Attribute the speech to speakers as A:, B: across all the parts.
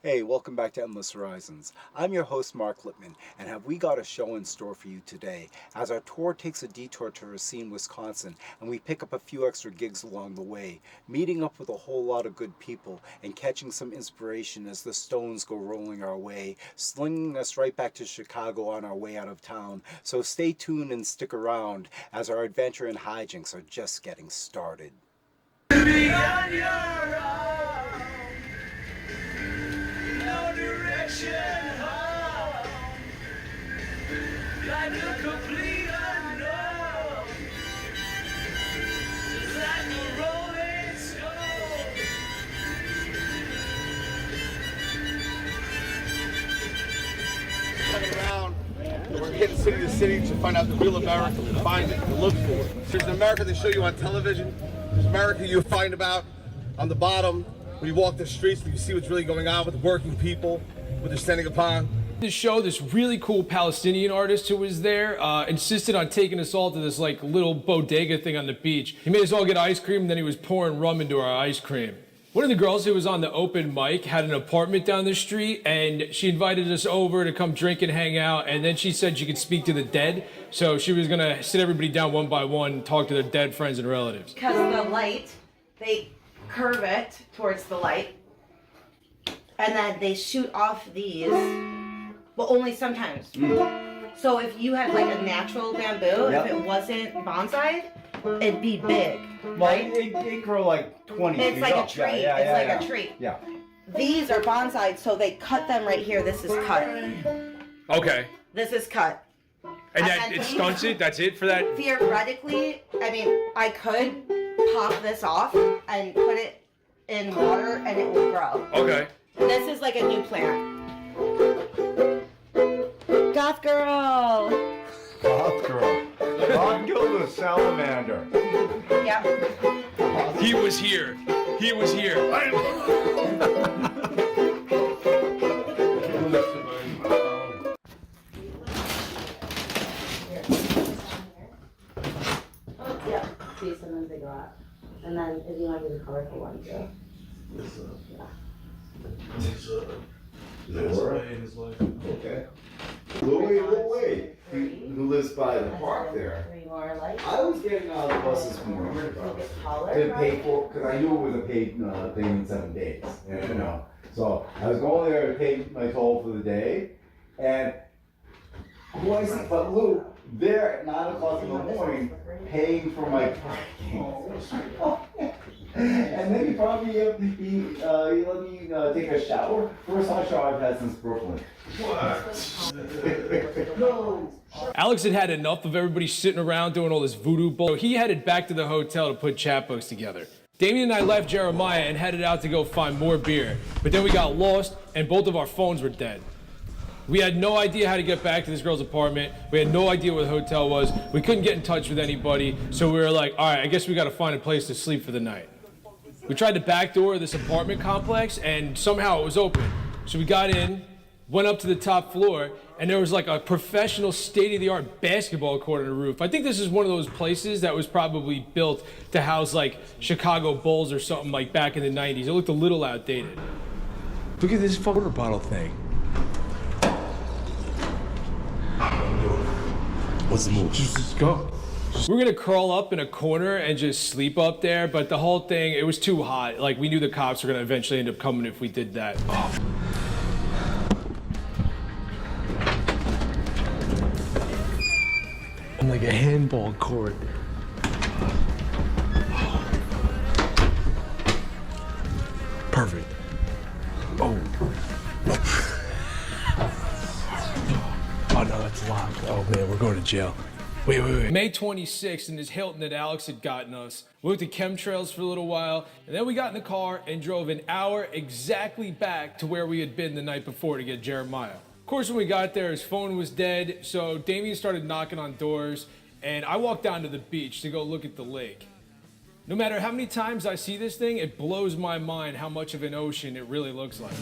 A: Hey, welcome back to Endless Horizons. I'm your host, Mark Lippman, and have we got a show in store for you today as our tour takes a detour to Racine, Wisconsin, and we pick up a few extra gigs along the way, meeting up with a whole lot of good people and catching some inspiration as the stones go rolling our way, slinging us right back to Chicago on our way out of town. So stay tuned and stick around as our adventure and hijinks are just getting started.
B: Beyond your arms, no direction home, like the complete unknown, just like the rolling stone.
C: Coming around, we're hitting city to city to find out the real America, to find it, to look for it. There's an America they show you on television. There's America you find about on the bottom when you walk the streets and you see what's really going on with the working people, what they're standing upon.
D: This show, this really cool Palestinian artist who was there insisted on taking us all to this like little bodega thing on the beach. He made us all get ice cream, and then he was pouring rum into our ice cream. One of the girls who was on the open mic had an apartment down the street, and she invited us over to come drink and hang out, and then she said she could speak to the dead, so she was gonna sit everybody down one by one and talk to their dead friends and relatives.
E: Because the light, they curve it towards the light, and then they shoot off these, but only sometimes. So if you had like a natural bamboo, if it wasn't bonsai, it'd be big, right?
A: It grow like 20
E: It's
A: feet
E: like
A: up.
E: a tree.
A: Yeah,
E: It's like
A: yeah.
E: a tree.
A: Yeah.
E: These are bonsai, so they cut them right here. This is cut.
D: Okay.
E: This is cut.
D: And that
E: And
D: it
E: then
D: stunts it? That's it for that?
E: Theoretically, I mean, I could pop this off and put it in water and it will grow.
D: Okay.
E: This is like a new plant. Goth girl.
F: Goth girl. God killed a salamander.
E: Yep.
D: He was here. He was here.
E: Yeah. See, sometimes they go out. And then if you want to do the colorful one too.
F: Okay. Louie, who lives by the park there.
E: 3 more lights.
F: I was getting out of the bus this morning
E: Make it taller.
F: to pay for, because I knew it was a paid thing in 7 days, you know. So I was going there to pay my toll for the day, and who I see but Lou there at 9 o'clock in the morning paying for my parking. And then he brought me up, he let me take a shower. First hot shower I've had since Brooklyn.
D: Alex had had enough of everybody sitting around doing all this voodoo bull. So he headed back to the hotel to put chapbooks together. Damien and I left Jeremiah and headed out to go find more beer. But then we got lost and both of our phones were dead. We had no idea how to get back to this girl's apartment. We had no idea where the hotel was. We couldn't get in touch with anybody. So we were like, all right, I guess we got to find a place to sleep for the night. We tried to backdoor this apartment complex and somehow it was open. So we got in, went up to the top floor, and there was like a professional state-of-the-art basketball court on the roof. I think this is one of those places that was probably built to house like Chicago Bulls or something like back in the 90s. It looked a little outdated.
G: Look at this fucking water bottle thing. What's the move? Just go.
D: We were gonna curl up in a corner and just sleep up there, but the whole thing, it was too hot. Like, we knew the cops were gonna eventually end up coming if we did that.
G: I'm like a handball court. Perfect. Oh. Oh no, that's locked. Oh man, we're going to jail. Wait.
D: May 26th in this Hilton that Alex had gotten us. We went to chemtrails for a little while, and then we got in the car and drove an hour exactly back to where we had been the night before to get Jeremiah. Of course, when we got there, his phone was dead, so Damien started knocking on doors, and I walked down to the beach to go look at the lake. No matter how many times I see this thing, it blows my mind how much of an ocean it really looks like.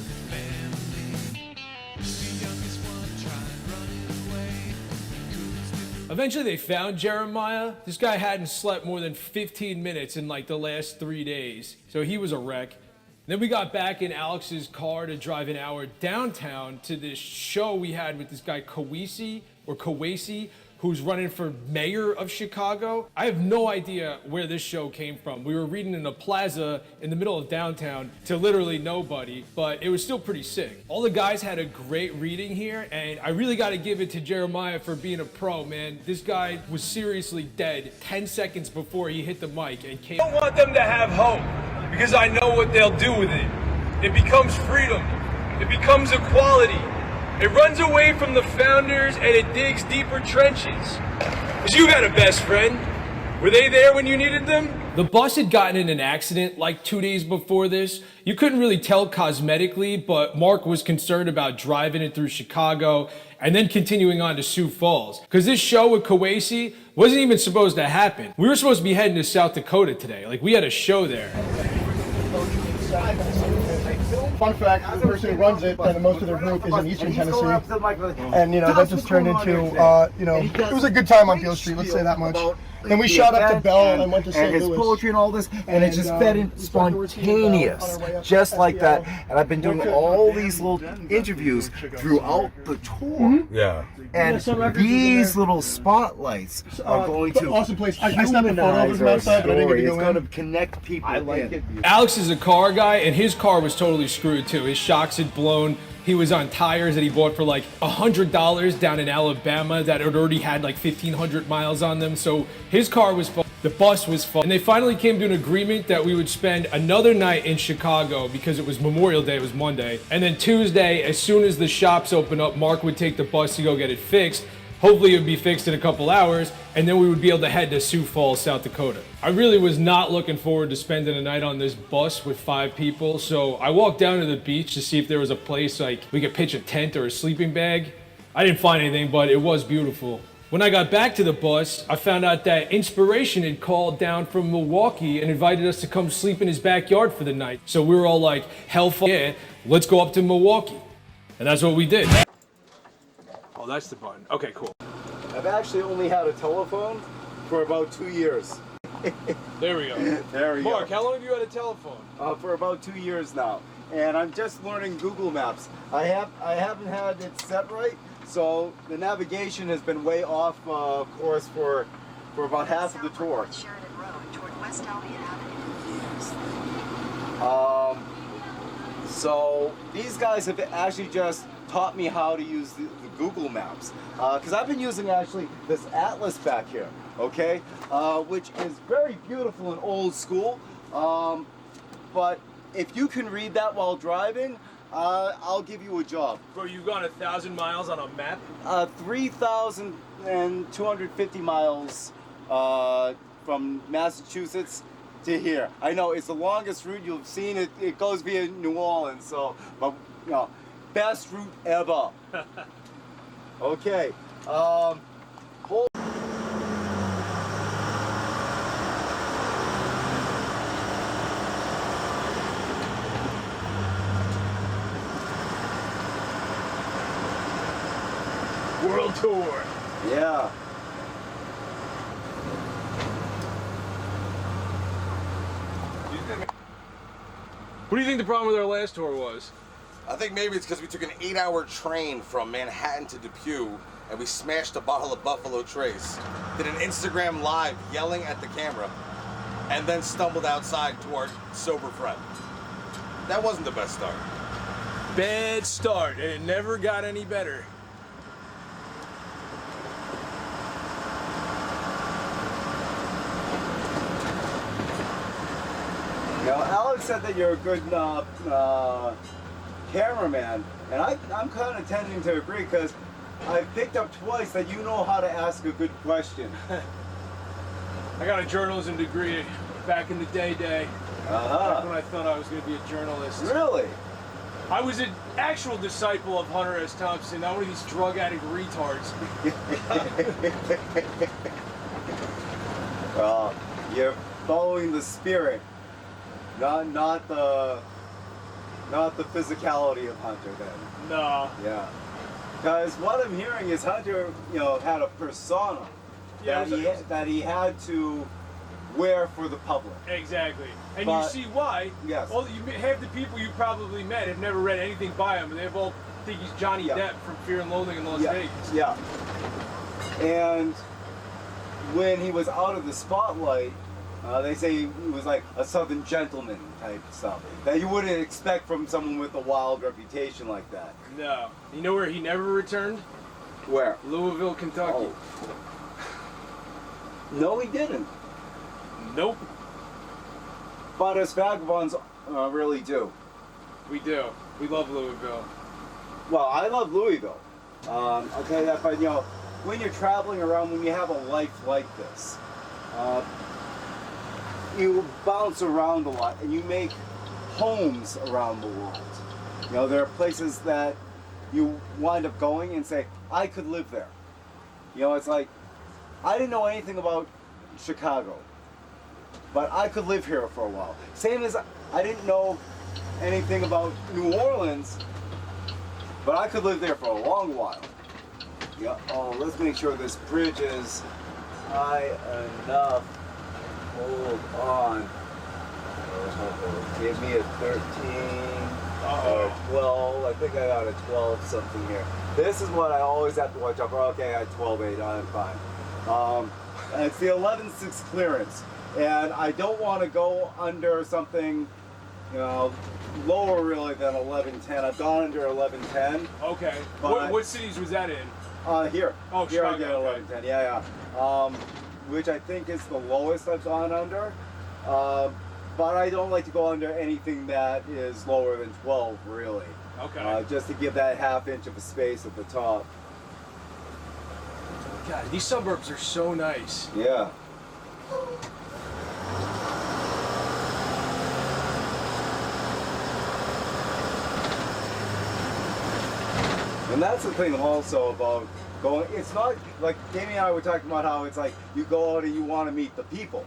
D: Eventually they found Jeremiah. This guy hadn't slept more than 15 minutes in like the last 3 days. So he was a wreck. Then we got back in Alex's car to drive an hour downtown to this show we had with this guy Kawasi, who's running for mayor of Chicago. I have no idea where this show came from. We were reading in a plaza in the middle of downtown to literally nobody, but it was still pretty sick. All the guys had a great reading here, and I really got to give it to Jeremiah for being a pro, man. This guy was seriously dead 10 seconds before he hit the mic and came.
H: I don't want them to have hope because I know what they'll do with it. It becomes freedom. It becomes equality. It runs away from the founders and it digs deeper trenches. Because you had a best friend. Were they there when you needed them?
D: The bus had gotten in an accident like 2 days before this. You couldn't really tell cosmetically, but Mark was concerned about driving it through Chicago and then continuing on to Sioux Falls. Because this show with Kawasi wasn't even supposed to happen. We were supposed to be heading to South Dakota today. Like, we had a show there.
I: Fun fact, the person who runs it and most of their group is in Eastern Tennessee. And, that just turned into, it was a good time on Beale Street, let's say that much. Then we shot up to Bell and went to St. Louis.
J: And his poetry and all this, and it just fed in spontaneous, just like that. And I've been doing all these little interviews throughout the tour.
C: Yeah.
J: And these little spotlights are going to
I: awesome place. I snapped a photo of him outside, but I didn't get to go in.
J: It's going to connect people. I like it.
D: Alex is a car guy, and his car was totally screwed too. His shocks had blown. He was on tires that he bought for like $100 down in Alabama that had already had like 1,500 miles on them. So his car was full. The bus was full. And they finally came to an agreement that we would spend another night in Chicago because it was Memorial Day, it was Monday. And then Tuesday, as soon as the shops open up, Mark would take the bus to go get it fixed. Hopefully it would be fixed in a couple hours, and then we would be able to head to Sioux Falls, South Dakota. I really was not looking forward to spending a night on this bus with 5 people, so I walked down to the beach to see if there was a place like we could pitch a tent or a sleeping bag. I didn't find anything, but it was beautiful. When I got back to the bus, I found out that Inspiration had called down from Milwaukee and invited us to come sleep in his backyard for the night. So we were all like, hell yeah, let's go up to Milwaukee. And that's what we did. Oh, that's the button. Okay, cool.
F: I've actually only had a telephone for about 2 years.
D: There we go.
F: There we
D: Mark,
F: go.
D: how long have you had a telephone?
F: For about 2 years now, and I'm just learning Google Maps. I haven't had it set right, so the navigation has been way off course for about half of the tour. So these guys have actually just taught me how to use the Google Maps, because I've been using actually this atlas back here, okay, which is very beautiful and old school, but if you can read that while driving, I'll give you a job.
D: Bro, you've gone 1,000 miles on a map?
F: 3,250 miles from Massachusetts to here. I know it's the longest route you've seen. It goes via New Orleans, so, but best route ever. Okay. Hold.
D: World tour.
F: Yeah.
D: What do you think the problem with our last tour was?
C: I think maybe it's because we took an 8-hour train from Manhattan to Depew and we smashed a bottle of Buffalo Trace, did an Instagram live yelling at the camera, and then stumbled outside to our sober friend. That wasn't the best start.
D: Bad start, and it never got any better.
F: Now, Alex said that you're a good cameraman, and I'm kind of tending to agree because I picked up twice that you know how to ask a good question.
D: I got a journalism degree back in the day. Back when I thought I was going to be a journalist.
F: Really?
D: I was an actual disciple of Hunter S. Thompson, not one of these drug addict retards.
F: Well, you're following the spirit, not the physicality of Hunter then.
D: No.
F: Yeah. Because what I'm hearing is Hunter, had a persona that he had to
A: where for the public.
D: Exactly. And
A: But-
D: you see why.
A: Yes.
D: Half the people you probably met have never read anything by him, and they've all think he's Johnny
A: Yeah.
D: Depp from Fear and Loathing in Las
A: Yeah,
D: Vegas.
A: yeah. And when he was out of the spotlight, they say he was like a Southern gentleman type stuff that you wouldn't expect from someone with a wild reputation like that.
D: No. You know where he never returned?
A: Where?
D: Louisville, Kentucky.
A: Oh. No, he didn't.
D: Nope.
A: But us vagabonds really do.
D: We do. We love Louisville.
A: Well, I love Louisville. I'll tell you that, but you know, when you're traveling around, when you have a life like this, you bounce around a lot and you make homes around the world. You know, there are places that you wind up going and say, I could live there. You know, it's like, I didn't know anything about Chicago, but I could live here for a while. Same as I didn't know anything about New Orleans, but I could live there for a long while. Yeah. Oh, let's make sure this bridge is high enough. Hold on. Give me a 13 or 12. I think I got a 12 something here. This is what I always have to watch out for. Okay, I had 12.8. I'm fine. And it's the 11.6 clearance, and I don't want to go under something, you know, lower really than 11.10. I've gone under 11.10.
D: Okay.
A: But-
D: What cities was that in?
A: Here.
D: Oh,
A: Here I
D: Chicago,
A: get
D: okay.
A: 11.10. Yeah. Which I think is the lowest I've gone under. But I don't like to go under anything that is lower than 12, really.
D: Okay.
A: Just to give that half inch of a space at the top.
D: God, these suburbs are so nice.
A: Yeah. And that's the thing also about going, it's not like Jamie and I were talking about how it's like you go out and you want to meet the people.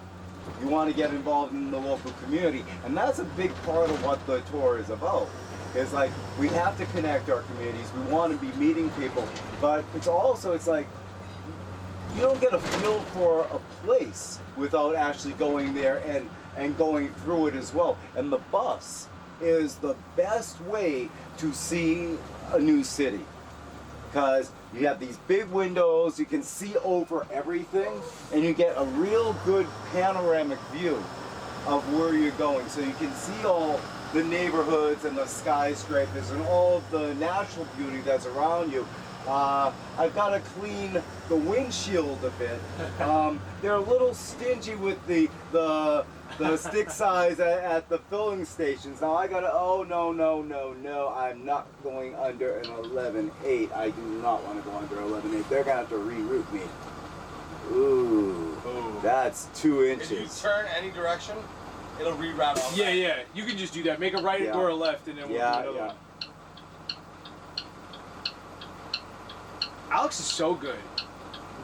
A: You want to get involved in the local community. And that's a big part of what the tour is about. It's like we have to connect our communities. We want to be meeting people. But it's also, it's like, you don't get a feel for a place without actually going there and going through it as well. And the bus is the best way to see a new city. Because you have these big windows, you can see over everything, and you get a real good panoramic view of where you're going. So you can see all the neighborhoods and the skyscrapers and all of the natural beauty that's around you. I've got to clean the windshield a bit. They're a little stingy with the stick size at the filling stations. Now I gotta, oh no, I'm not going under an 11.8. I do not want to go under 11.8. They're gonna have to reroute me. Ooh, that's 2 inches.
C: If you turn any direction, it'll reroute all
D: Yeah, yeah. You can just do that. Make a right
A: Yeah.
D: or a left, and then we'll do another one. Alex is so good.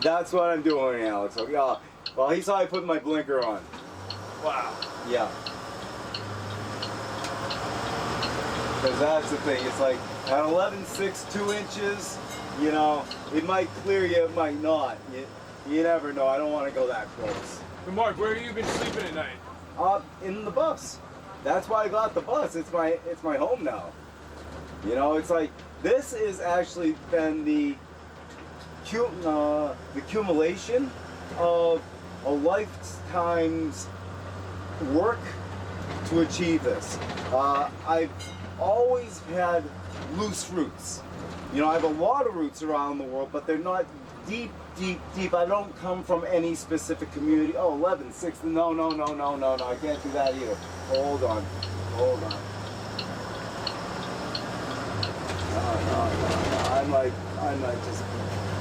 A: That's what I'm doing, Alex. So, yeah. Well, he saw I put my blinker on.
D: Wow.
A: Yeah. Because that's the thing. It's like at 11.6, 2 inches, you know, it might clear you, it might not. You never know. I don't want to go that close.
D: But Mark, where have you been sleeping at night?
A: In the bus. That's why I got the bus. It's my home now. You know, it's like this is actually been the accumulation of a lifetime's work to achieve this. I've always had loose roots. You know, I have a lot of roots around the world, but they're not deep. I don't come from any specific community. Oh, 11.6. No, I can't do that either. Hold on. No. I might just.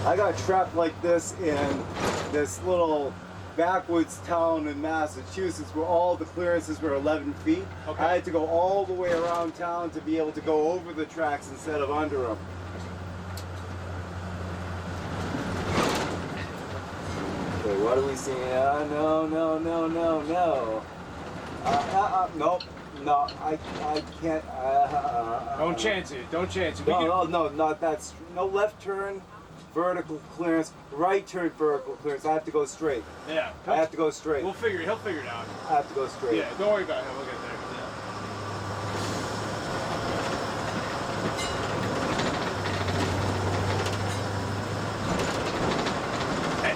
A: I got trapped like this in this little backwoods town in Massachusetts where all the clearances were 11 feet.
D: Okay.
A: I had to go all the way around town to be able to go over the tracks instead of under them. Okay, what are we seeing? No. Nope. No, I can't.
D: Don't chance it. Don't chance it.
A: No, not that's no left turn
F: vertical clearance, right turn vertical clearance. I have to go straight.
H: Yeah.
F: I have to go straight.
H: He'll figure it out.
F: I have to go straight.
H: Yeah, don't worry about him. We'll get there.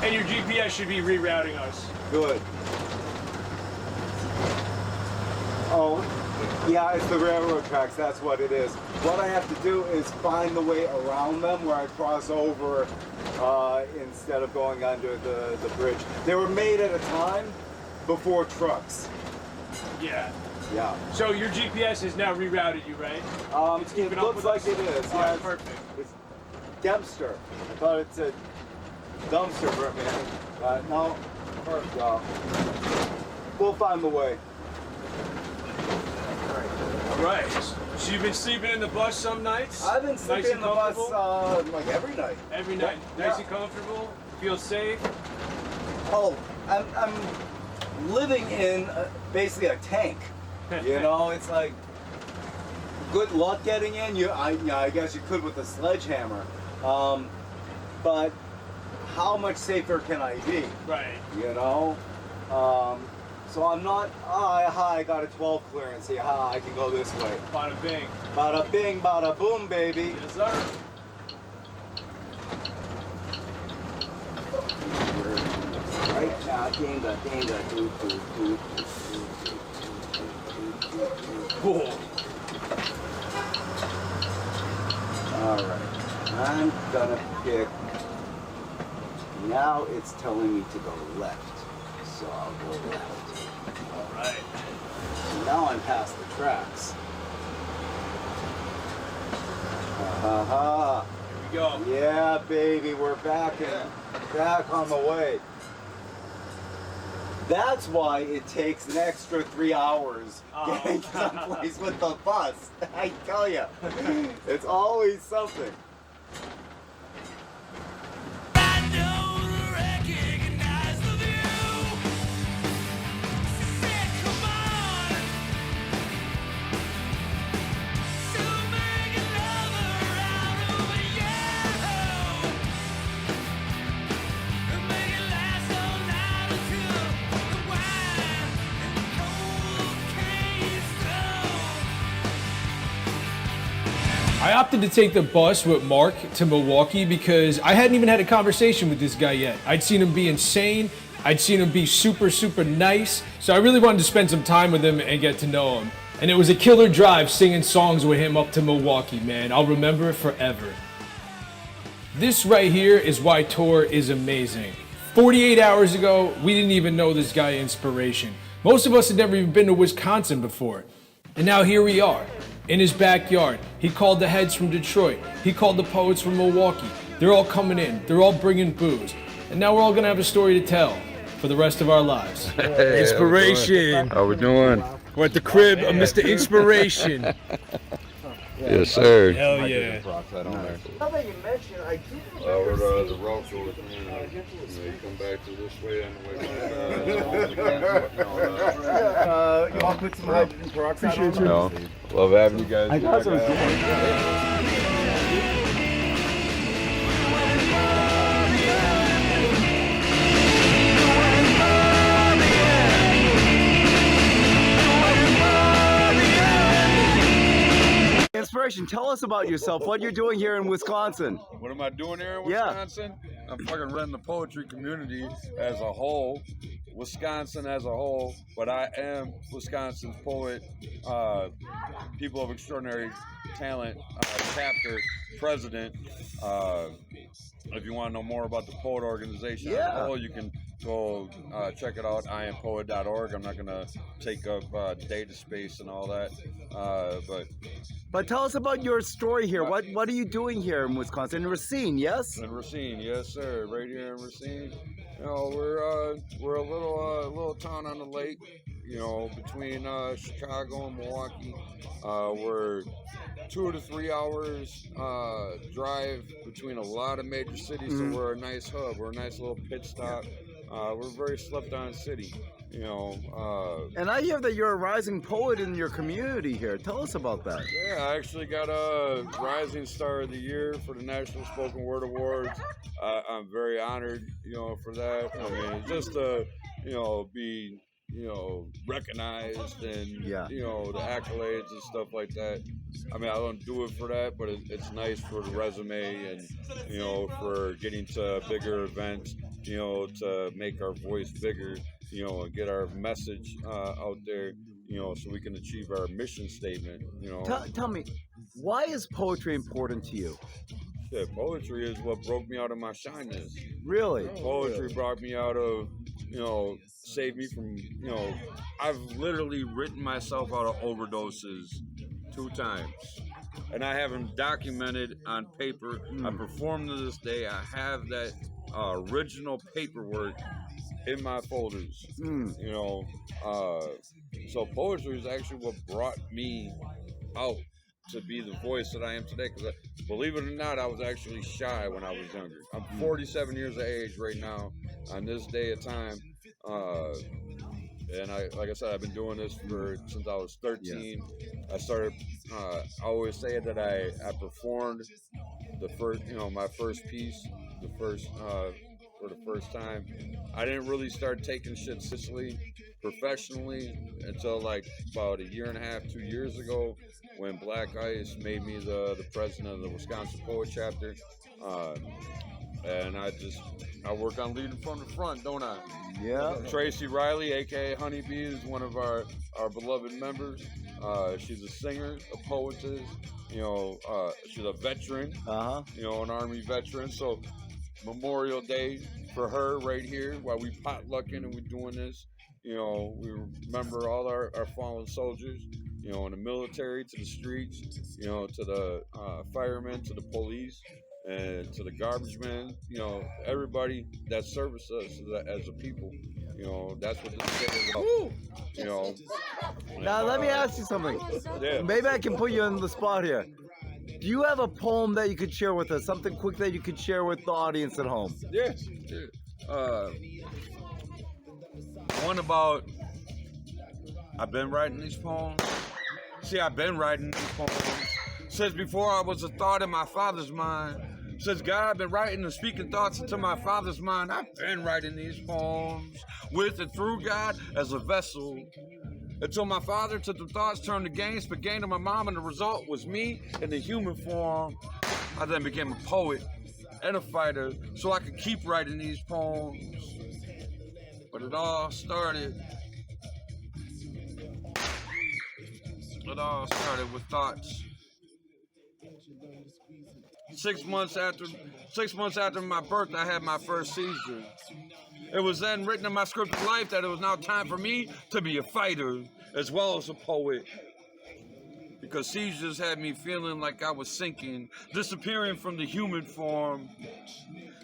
H: And your GPS should be rerouting us.
F: Good. Oh, yeah, it's the railroad tracks. That's what it is. What I have to do is find the way around them where I cross over instead of going under the bridge. They were made at a time before trucks.
H: Yeah.
F: Yeah.
H: So your GPS has now rerouted you, right?
F: It looks like it is.
H: Oh,
F: Yeah,
H: perfect.
F: It's Dempster. I thought it said dumpster for a minute. No. We'll find the way.
H: All right. So you've been sleeping in the bus some nights?
F: I've been sleeping in the bus like every night.
H: Every night. Nice
F: Yeah.
H: and comfortable? Feel safe?
F: Oh, I'm living in basically a tank. You know, it's like good luck getting in. I guess you could with a sledgehammer, but how much safer can I be?
H: Right.
F: You know, so I'm not. I got a 12 clearance here. I can go this way.
H: Bada bing.
F: Bada bing, bada boom, baby.
H: Yes, sir.
F: Right now, dinga, do.
H: Cool.
F: All right, I'm gonna pick. Now it's telling me to go left, so I'll go left.
H: All right.
F: So now I'm past the tracks. Ha
H: Here we go.
F: Yeah, baby, we're back on the way. That's why it takes an extra 3 hours getting someplace with the bus. I tell you, it's always something.
D: I opted to take the bus with Mark to Milwaukee because I hadn't even had a conversation with this guy yet. I'd seen him be insane. I'd seen him be super, super nice. So I really wanted to spend some time with him and get to know him. And it was a killer drive singing songs with him up to Milwaukee, man. I'll remember it forever. This right here is why tour is amazing. 48 hours ago, we didn't even know this guy Inspiration. Most of us had never even been to Wisconsin before. And now here we are. In his backyard, he called the heads from Detroit. He called the poets from Milwaukee. They're all coming in. They're all bringing booze. And now we're all gonna have a story to tell for the rest of our lives.
K: Hey,
D: Inspiration.
K: how we doing?
D: We're at the crib of Mr. Inspiration.
K: Yes, sir.
D: Hell yeah.
F: Now that you mention, I did
K: We're the road show with me. You come back to this way and the way back.
F: you want to put some hydrogen peroxide on?
K: No. Love having you guys.
F: I thought so. Was Inspiration, tell us about yourself, what you're doing here in Wisconsin.
K: What am I doing here in
F: Yeah.
K: Wisconsin? I'm fucking running the poetry community as a whole, Wisconsin as a whole, but I am Wisconsin's poet, people of extraordinary talent, chapter president. If you want to know more about the poet organization as a whole, you can go check it out, iampoet.org. I'm not going to take up data space and all that,
F: But tell us about your story here. What are you doing here in Wisconsin? In Racine, yes?
K: in Racine, yes sir, right here in Racine. You know, we're a little town on the lake, you know, between Chicago and Milwaukee. We're 2 to 3 hours drive between a lot of major cities, so we're a nice hub. We're a nice little pit stop. We're a very slept on city. You know,
J: And I hear that you're a rising poet in your community here. Tell us about that.
K: yeah, I actually got a Rising Star of the Year for the National Spoken Word Awards. I'm very honored, you know, for that. I mean, just to, you know, be, you know, recognized and, you know, the accolades and stuff like that. I mean, I don't do it for that, but it's nice for the resume and, you know, for getting to bigger events, you know, to make our voice bigger, you know, and get our message out there, you know, so we can achieve our mission statement, you know.
J: Tell me, why is poetry important to you?
K: Yeah, poetry is what broke me out of my shyness.
J: Really?
K: Poetry brought me out of, you know, saved me from, you know, I've literally written myself out of overdoses 2 times. And I have them documented on paper. I perform to this day. I have that original paperwork in my folders. You know, so poetry is actually what brought me out to be the voice that I am today. Because believe it or not, I was actually shy when I was younger. I'm 47 years of age right now on this day of time. And like I said, I've been doing this since I was 13. I started, I always say that I performed the first, you know, my first piece, for the first time. I didn't really start taking shit seriously professionally until like about 1.5 years, 2 years ago, when Black Ice made me the president of the Wisconsin Poet Chapter. And I work on leading from the front, don't I?
J: Yeah.
K: Tracy Riley, aka Honeybee, is one of our beloved members. She's a singer, a poetess. You know, she's a veteran. You know, an Army veteran. So Memorial Day for her right here while we potlucking and we doing this. You know, we remember all our fallen soldiers, you know, in the military, to the streets, you know, to the firemen, to the police, and to the garbage men, you know, everybody that services us as a people. You know, that's what this shit is about. You know.
J: Now let me ask you something.
K: Yeah.
J: Maybe I can put you on the spot here. Do you have a poem that you could share with us? Something quick that you could share with the audience at home?
K: Yeah. One about, I've been writing these poems. See, I've been writing these poems since before I was a thought in my father's mind. Since God been writing and speaking thoughts into my father's mind, I've been writing these poems with and through God as a vessel. Until my father took the thoughts, turned to gains, but gained to my mom, and the result was me in the human form. I then became a poet and a fighter so I could keep writing these poems. But it all started with thoughts. 6 months after my birth, I had my first seizure. It was then written in my script of life that it was now time for me to be a fighter as well as a poet. Because seizures had me feeling like I was sinking, disappearing from the human form.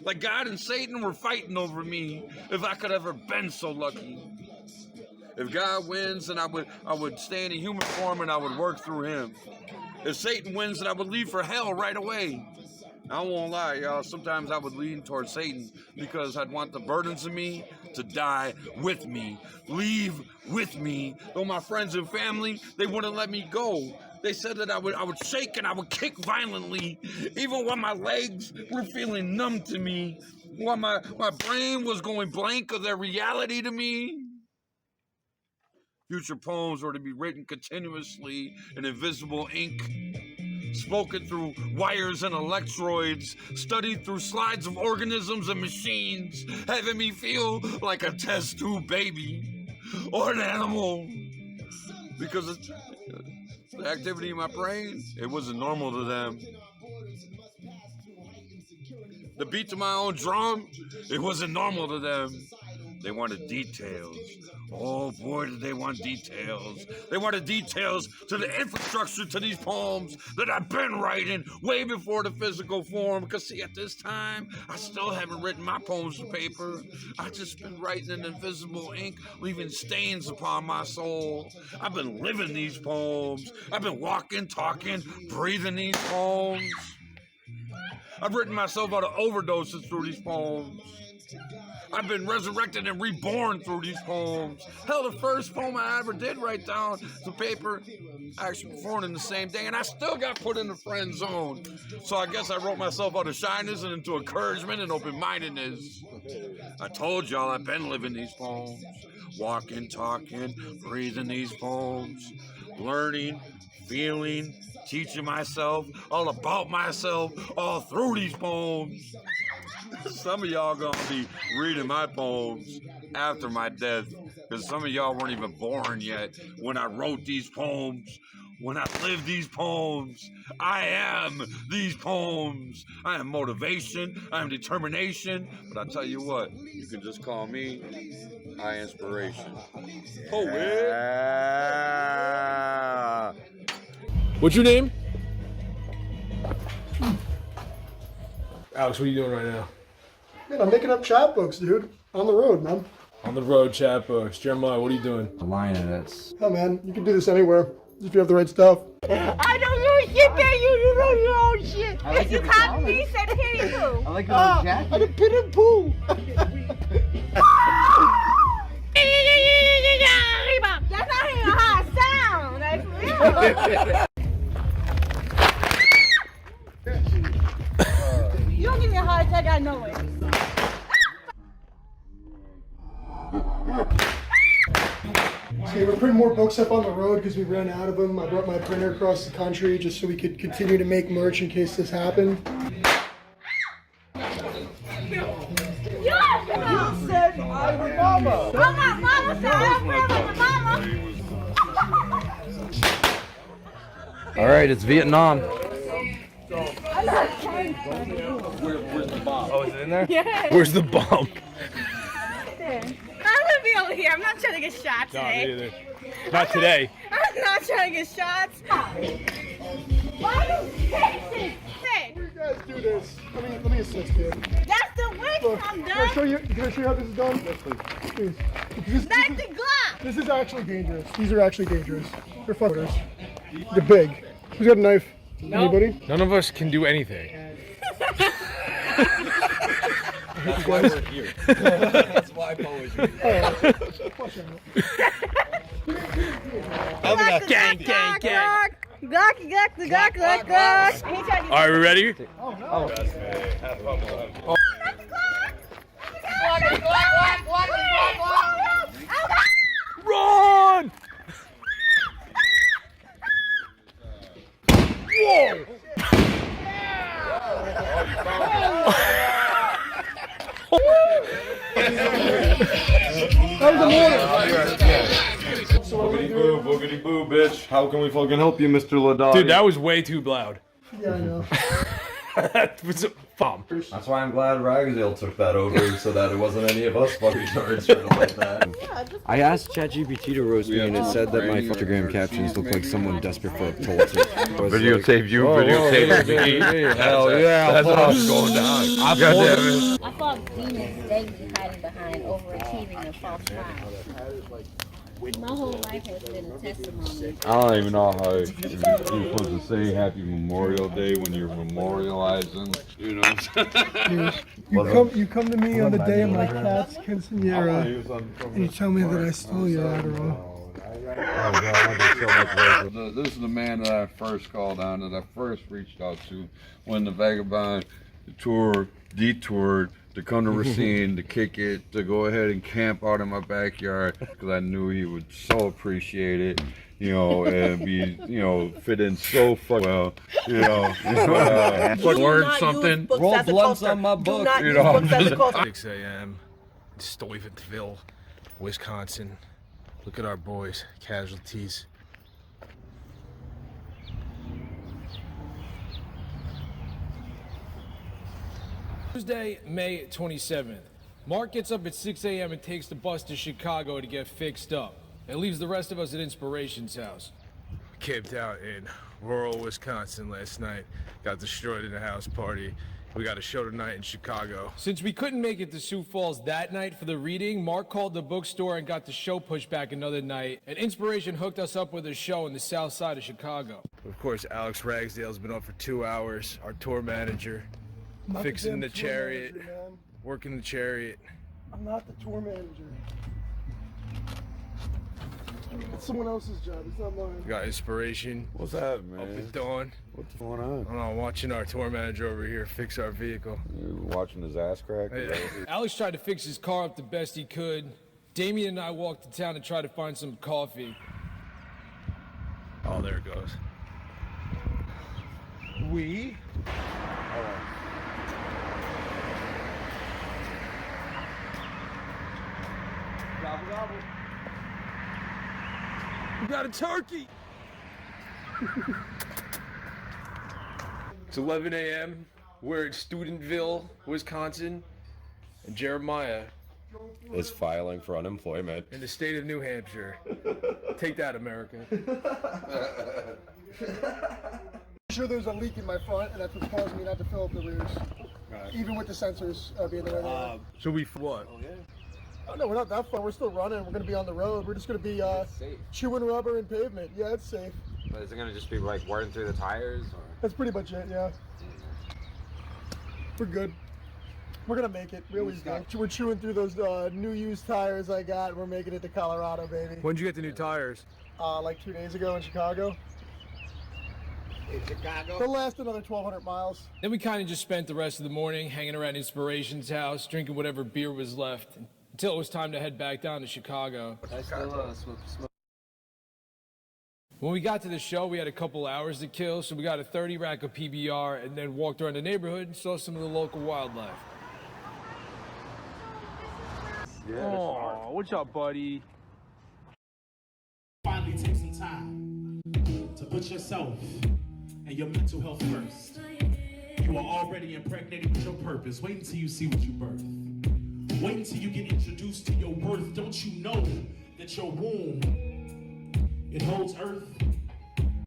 K: Like God and Satan were fighting over me, if I could ever been so lucky. If God wins, then I would stay in a human form and I would work through him. If Satan wins, then I would leave for hell right away. I won't lie, y'all. Sometimes I would lean towards Satan because I'd want the burdens of me to die with me, leave with me. Though my friends and family, they wouldn't let me go. They said that I would shake and I would kick violently, even when my legs were feeling numb to me, while my brain was going blank of their reality to me. Future poems were to be written continuously in invisible ink, spoken through wires and electrodes, studied through slides of organisms and machines, having me feel like a test tube baby or an animal. Because the activity in my brain, it wasn't normal to them. The beat to my own drum, it wasn't normal to them. They wanted details. Oh boy, did they want details. They wanted details to the infrastructure to these poems that I've been writing way before the physical form. Because see, at this time, I still haven't written my poems to paper. I've just been writing in invisible ink, leaving stains upon my soul. I've been living these poems. I've been walking, talking, breathing these poems. I've written myself out of overdoses through these poems. I've been resurrected and reborn through these poems. Hell, the first poem I ever did write down to paper, I actually performed in the same day, and I still got put in the friend zone. So I guess I wrote myself out of shyness and into encouragement and open-mindedness. I told y'all I've been living these poems, walking, talking, breathing these poems, learning, feeling, teaching myself, all about myself, all through these poems. Some of y'all gonna be reading my poems after my death, because some of y'all weren't even born yet when I wrote these poems, when I lived these poems. I am these poems. I am motivation, I am determination, but I tell you what, you can just call me high inspiration. Poet.
D: What's your name? Alex, what are you doing right now?
I: Man, I'm making up chapbooks, dude. On the road, man.
D: On the road, chapbooks. Jeremiah, what are you doing?
J: Line edits.
I: Oh, man, you can do this anywhere if you have the right stuff.
L: I don't know shit, man. You know your own shit. If you copy me, say the pin and poo.
J: I like your jacket.
I: I did pin and poo.
L: That's not even how it sounds. That's real. You don't give me a heart attack, I know it.
I: See, we're putting more books up on the road because we ran out of them. I brought my printer across the country just so we could continue to make merch in case this happened.
L: You said I'm a mama. I'm not mama, so I don't feel like a mama.
J: All right, it's Vietnam.
G: Where's the bomb? Oh, is it in there?
L: Yeah.
G: Where's the bomb?
L: I'm gonna be over here. I'm not trying to get shot
G: No,
L: today.
G: me either. Not today.
L: I'm not trying to get shots. Why are you chasing?
I: You guys do this. Let me assist you.
L: That's the way
I: Look,
L: I'm
I: can I
L: done.
I: show you how this is done? Yes, please.
L: That's the Glock.
I: This is actually dangerous. These are actually dangerous. They're fuckers. They're big. Who's got a knife? Anybody?
G: None of us can do anything. That's why we're here. That's why poetry.
L: Gang. Glock.
G: Are we ready?
L: Oh.
G: Run! Whoa!
K: Boogity boo, bitch. How can we fucking help you, Mr. Ladai?
G: Dude, that was way too loud.
I: Yeah, I know.
G: That was a bomb.
M: That's why I'm glad Ragsdale took that over so that it wasn't any of us fucking nerds straight up like that.
J: I asked ChatGPT to roast me and it said that my Instagram captions look like someone desperate for a toll tip.
K: Videotape you, videotape me. Hell yeah, that's how it's going down. God damn it.
N: I thought demons daily hiding behind overachieving and false smiles. My whole life has been a testimony.
K: I don't even know how you're supposed to say Happy Memorial Day when you're memorializing, you know.
I: You come to me on the day of my cat's quinceanera, and you tell me that I stole your Adderall.
K: This is the man that I first called on, that I first reached out to when the Vagabond detoured to come to Racine, to kick it, to go ahead and camp out in my backyard, because I knew he would so appreciate it, you know, and be, you know, fit in so well, you know. Learn something.
J: Roll blunts on my book.
K: You know,
G: 6 a.m. Stuyvesant, Wisconsin. Look at our boys, casualties. Tuesday, May 27th. Mark gets up at 6 a.m. and takes the bus to Chicago to get fixed up. It leaves the rest of us at Inspiration's house. Camped out in rural Wisconsin last night. Got destroyed in a house party. We got a show tonight in Chicago. Since we couldn't make it to Sioux Falls that night for the reading, Mark called the bookstore and got the show pushed back another night. And Inspiration hooked us up with a show in the south side of Chicago. Of course, Alex Ragsdale's been up for 2 hours, our tour manager. Fixing the chariot. working the chariot.
I: I'm not the tour manager. It's someone else's job. It's not mine.
G: We got inspiration.
K: What's that, man?
G: Up at dawn.
K: What's going on?
G: I don't know, watching our tour manager over here fix our vehicle.
K: You watching his ass crack?
G: Yeah. Alex tried to fix his car up the best he could. Damien and I walked to town to try to find some coffee. Oh, there it goes. We?
B: Gobble, gobble.
G: We got a turkey! It's 11 a.m. We're at Studentville, Wisconsin, and Jeremiah
M: Is filing for unemployment.
G: in the state of New Hampshire. Take that, America.
I: I'm sure there's a leak in my front, and that's what's causing me not to fill up the rears. Even with the sensors being the way they are.
G: So we what?
I: Oh, no, we're not that far. We're still running. We're going to be on the road. We're just going to be chewing rubber and pavement. Yeah, it's safe.
O: But is it going to just be like wearing through the tires? Or?
I: That's pretty much it, yeah. We're good. We're going to make it. We always do. We're chewing through those new used tires I got. We're making it to Colorado, baby.
G: When'd you get the new tires?
I: Like 2 days ago in Chicago.
C: In Chicago?
I: They'll last another 1,200 miles.
G: Then we kind of just spent the rest of the morning hanging around Inspiration's house, drinking whatever beer was left, until it was time to head back down to Chicago. When we got to the show, we had a couple hours to kill, so we got a 30 rack of PBR and then walked around the neighborhood and saw some of the local wildlife.
H: Yeah,
G: Oh, what's up, buddy?
P: Finally take some time to put yourself and your mental health first. You are already impregnated with your purpose. Wait until you see what you birth. Wait until you get introduced to your worth. Don't you know that your womb, it holds earth?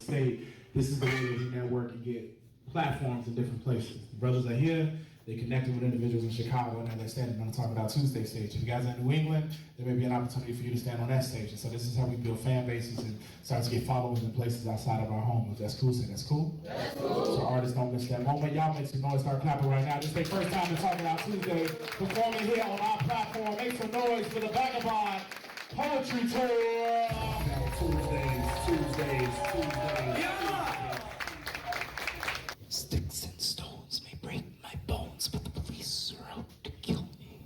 P: Say, this is the way that we network and get platforms in different places. The brothers are here. They connected with individuals in Chicago, and now they're standing on the Talk About Tuesday stage. If you guys are in New England, there may be an opportunity for you to stand on that stage. And so this is how we build fan bases and start to get followers in places outside of our home. If that's cool, say that's cool. That's cool. So artists don't miss that moment. Y'all make some noise, start clapping right now. This is their first time to Talk About Tuesday, performing here on our platform. Make some noise for the Vagabond Poetry Tour. Tuesdays.
Q: Sticks and stones may break my bones, but the police are out to kill me.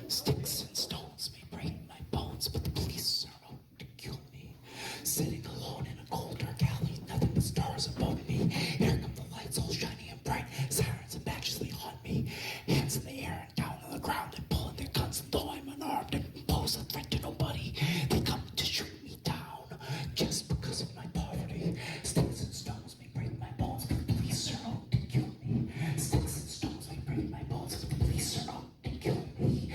Q: Sticks and stones may break my bones, but the police are out to kill me. Sitting alone in a cold dark alley, nothing but stars above me. Here come the lights all shiny and bright, sirens and badges they haunt me. Hands in the air and down on the ground and pulling their guns, and though I'm unarmed and pose a threat to nobody, they come to shoot me down just because of my poverty. Sticks and stones may break my bones, but the police are out to kill me. Sticks and stones may break my bones, but the police are out to kill me.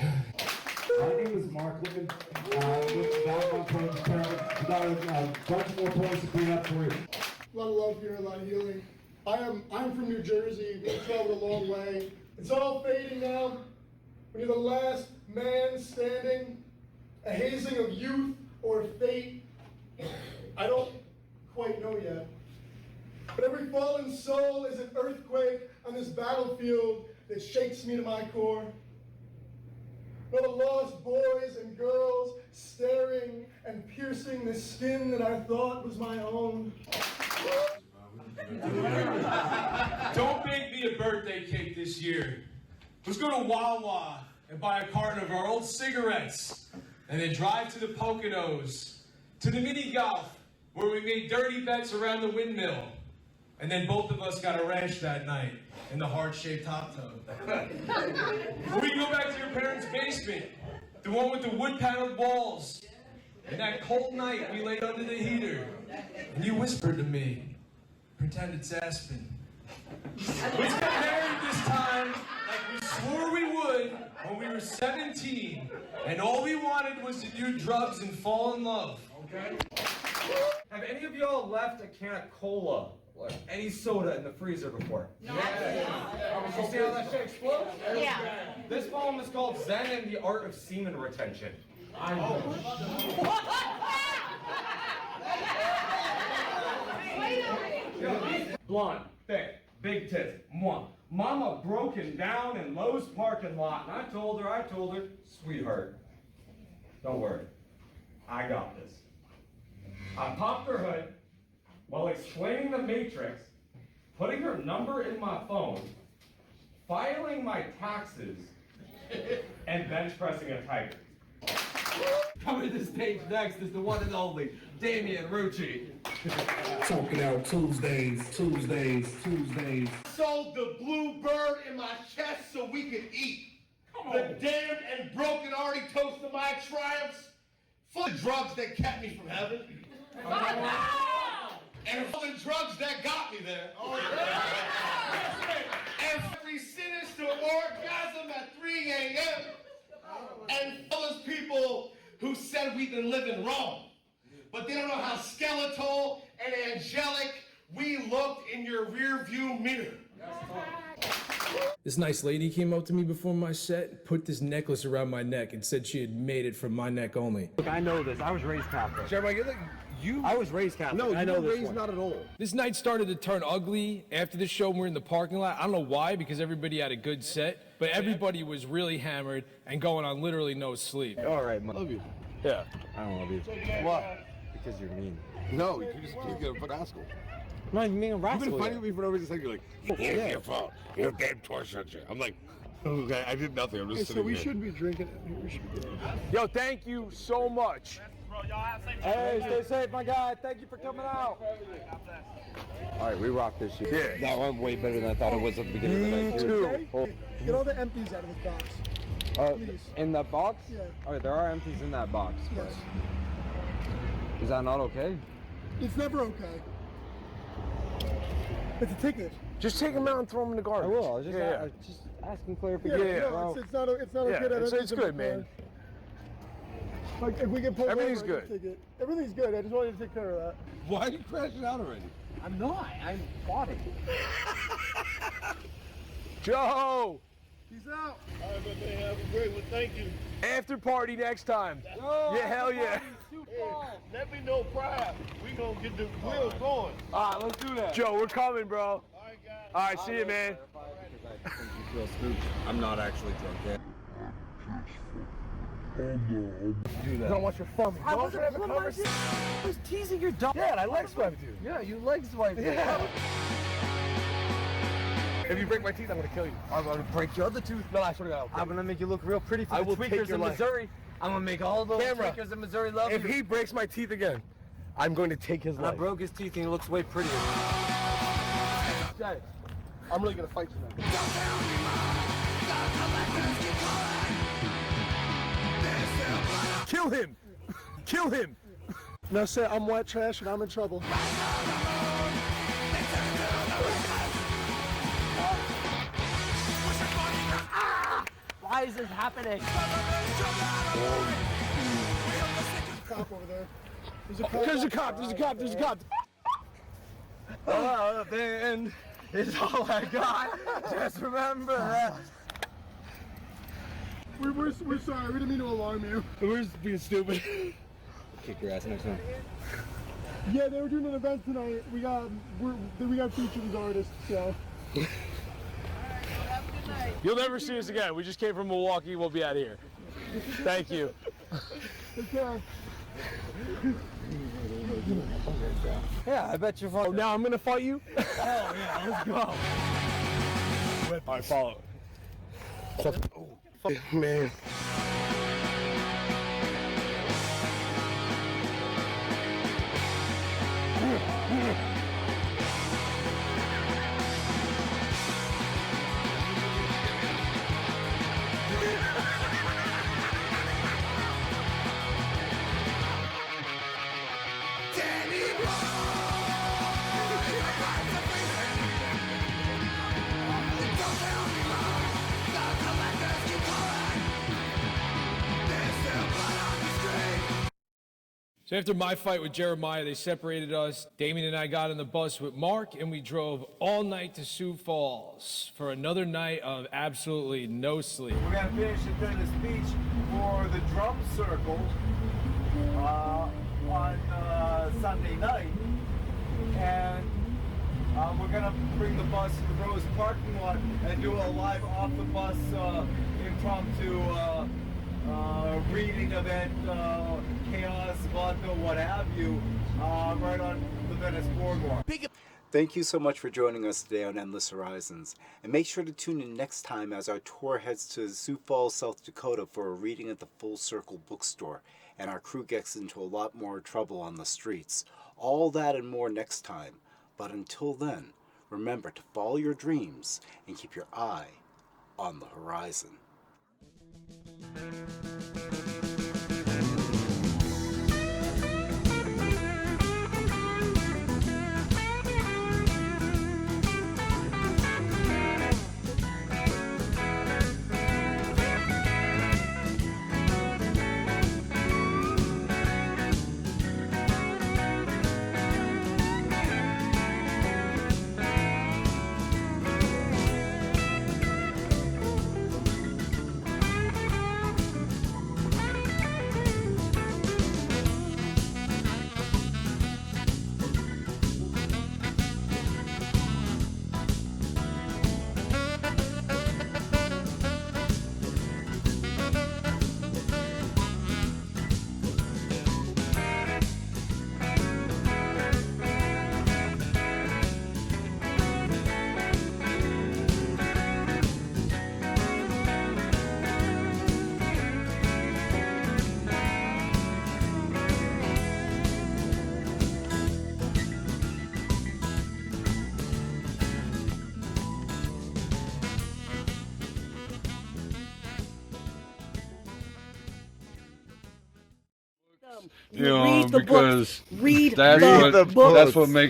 P: My name is Mark Lippin. With the Vagabond Poetry Caravan. We got a bunch more poems to bring up for you.
I: A lot of love here, a lot of healing. I'm from New Jersey. We traveled a long way. It's all fading now. When you're the last man standing, a hazing of youth or fate. I don't quite know yet. But every fallen soul is an earthquake on this battlefield that shakes me to my core. All the lost boys and girls staring and piercing the skin that I thought was my own.
H: Don't bake me a birthday cake this year. Let's go to Wawa and buy a carton of our old cigarettes and then drive to the Poconos, to the mini golf where we made dirty bets around the windmill. And then both of us got a ranch that night in the heart-shaped hot tub. Or we can go back to your parents' basement, the one with the wood-paneled walls. And that cold night we laid under the heater, and you whispered to me, pretend it's Aspen. Let's get married this time like we swore we would when we were 17, and all we wanted was to do drugs and fall in love. Okay?
O: Have any of y'all left a can of cola or any soda in the freezer before?
L: No.
O: You see how that shit explodes?
L: Yeah.
O: This poem is called Zen and the Art of Semen Retention. Blonde, thick, big tits. Mwah. Mama broken down in Lowe's parking lot, and I told her, sweetheart, don't worry, I got this. I popped her hood while explaining the Matrix, putting her number in my phone, filing my taxes, and bench pressing a tiger.
B: Coming to the stage next is the one and only Damian Rucci.
P: Talking out Tuesdays.
C: Sold the blue bird in my chest so we could eat. The damned and broken already toast of my triumphs. Full of drugs that kept me from heaven. And full of drugs that got me there. And every sinister orgasm at 3 a.m. And full of people who said we've been living wrong. But they don't know how skeletal and angelic we looked in your rear view mirror.
G: This nice lady came up to me before my set, put this necklace around my neck, and said she had made it from my neck only.
B: Look, I know this. I was raised Catholic.
C: Jeremiah,
B: I was raised Catholic.
C: No,
B: I know this
C: raised
B: one.
C: not at all.
G: This night started to turn ugly. After the show, we're in the parking lot. I don't know why, because everybody had a good set, but everybody was really hammered and going on literally no sleep.
B: All right,
C: Love you.
G: Yeah.
B: I don't love you.
C: Why?
B: Because you're mean.
C: No, you just get a rascal.
B: I'm not even being a
C: You've
B: rascal.
C: been fighting with me for no reason. You're like, yeah, your fault. You're a damn torture. I'm like, okay, I did nothing. I'm just sitting
I: So we
C: here.
I: shouldn't be drinking. We should be
G: Yo, thank you so much.
B: Hey, stay safe, my guy. Thank you for coming out. All right, we rock this shit.
C: Yeah.
B: That went way better than I thought it was at the beginning of the night.
I: okay.
B: Oh,
I: Get all the empties out of this box. Please.
B: in that box?
I: Yeah.
B: All right, there are empties in that box.
I: Yes.
B: Is that not okay?
I: It's never okay. It's a ticket.
G: Just take them out and throw them in the
B: I
G: garbage.
B: will. I was just,
G: Yeah.
B: just asking
I: Yeah,
B: clarification.
I: no,
B: bro.
I: it's not okay that
G: it's good, man.
I: Like if we get pulled
G: Everything's
I: over,
G: good.
I: Ticket. Everything's good. I just wanted to take care of that.
C: Why are you crashing out already?
B: I'm not. I'm plotting.
G: Joe!
I: Peace out.
C: All right, but they have a great one. Thank you.
G: After party next time. Yeah, hell yeah.
C: Let me know prior. We gonna get the wheels going.
G: All right, let's do that. Joe, we're coming, bro.
C: All right, guys.
G: All right, see you, man.
M: I'm not actually drunk yet.
I: Don't want your phone.
B: I was teasing your dog.
G: Yeah, and I leg swiped you.
B: Yeah, you leg swiped.
G: Yeah. If you break my teeth, I'm gonna kill you.
B: I'm gonna break your other tooth.
G: No, I swear to God.
B: I'm gonna make you look real pretty for
G: I
B: the
G: will take
B: tweakers
G: your
B: in
G: life.
B: Missouri. I'm gonna make all those
G: Camera.
B: tweakers in Missouri love
G: If
B: you.
G: he breaks my teeth again, I'm going to take his
B: And I
G: life.
B: broke his teeth and he looks way prettier.
I: Guys, I'm really gonna fight tonight.
G: Kill him! Kill him!
I: No, sir, I'm white trash and I'm in trouble.
B: Why is this happening?
I: Cop over there. There's a cop.
G: There's a cop, there's a cop, there's a cop.
B: Then is all I got. Just remember that.
I: We're sorry. We didn't mean to alarm you.
G: We're just being stupid.
B: Kick your ass next time.
I: Yeah, they were doing an event tonight. We got featured as artists, so.
G: You'll never see us again. We just came from Milwaukee. We'll be out of here. Thank you.
I: Take care.
B: Yeah, I bet you're
G: Oh,
B: fucking.
G: now I'm gonna fight you?
B: Hell yeah, let's go.
G: All right, follow.
C: Man.
G: So after my fight with Jeremiah, they separated us. Damien and I got on the bus with Mark, and we drove all night to Sioux Falls for another night of absolutely no sleep.
J: We're gonna finish and turn the speech for the drum circle on Sunday night, and
B: We're gonna bring the bus to the Rose parking lot and do a live off the bus impromptu reading event, chaos, vodka, what have you, right on the Venice Boardwalk.
A: Thank you so much for joining us today on Endless Horizons. And make sure to tune in next time as our tour heads to Sioux Falls, South Dakota for a reading at the Full Circle bookstore. And our crew gets into a lot more trouble on the streets. All that and more next time. But until then, remember to follow your dreams and keep your eye on the horizon.
K: You know, because
R: read
K: that's
R: the
K: what makes